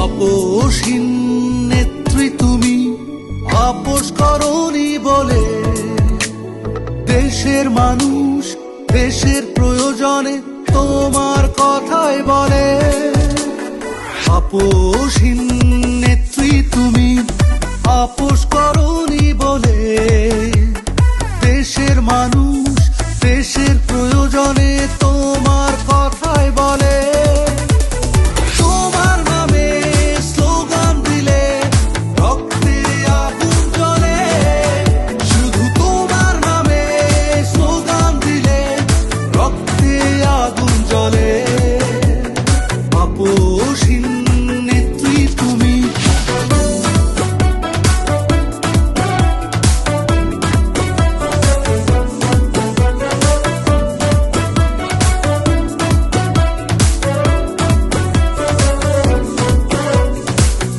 আপোষহীন নেত্রী তুমি, আপোষ করনি বলে দেশের মানুষ দেশের প্রয়োজনে তোমার কথাই বলে। আপোষহীন নেত্রী তুমি, আপোষ করনি বলে দেশের মানুষ দেশের প্রয়োজনে তোমার কথাই বলে।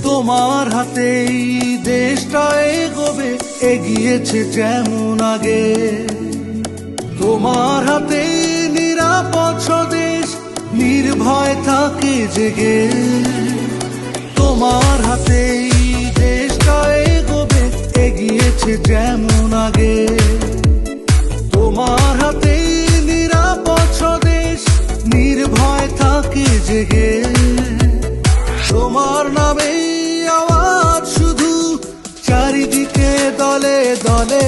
তোমার হাতেই দেশটা এগোবে, এগিয়েছে যেমন আগে। তোমার হাতে নিরাপদ স্বদেশ, নির্ভয় থাকে জেগে। তোমার হাতেই দেশটা এগোবে, এগিয়েছে যেমন আগে। তোমার হাতে নিরাপদ স্বদেশ, নির্ভয় থাকে জেগে। তোমার নামে আওয়াজ শুধু চারিদিকে দলে দলে।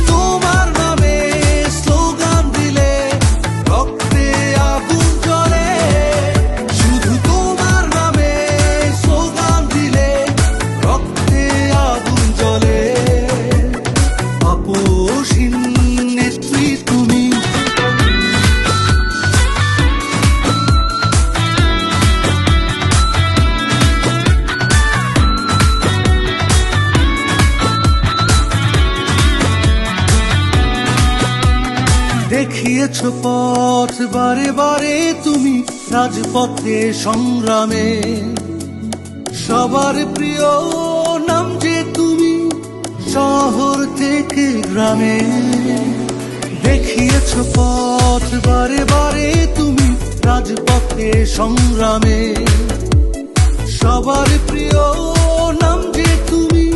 তোমার নামে স্লোগান দিলে রক্তে আগুন জ্বলে। শুধু তোমার নামে স্লোগান দিলে রক্তে আগুন জ্বলে। আপোষহীন নেত্রী তুমি। দেখিয়েছ পথ বারে বারে তুমি, রাজপথে সংগ্রামে। সবার প্রিয় নাম যে তুমি, শহর থেকে গ্রামে। দেখিয়েছ পথ বারে বারে তুমি, রাজপথে সংগ্রামে। সবার প্রিয় নাম যে তুমি,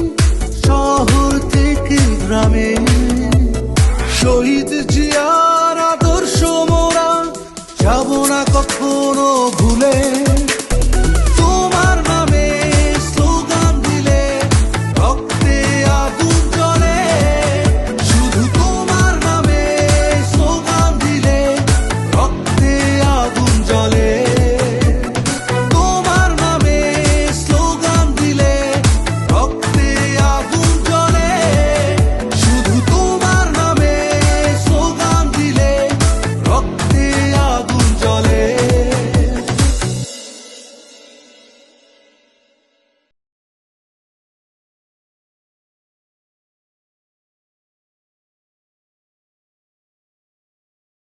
শহর থেকে গ্রামে। শহীদ জিয়ার আদর্শ মোরা যাব না কখনো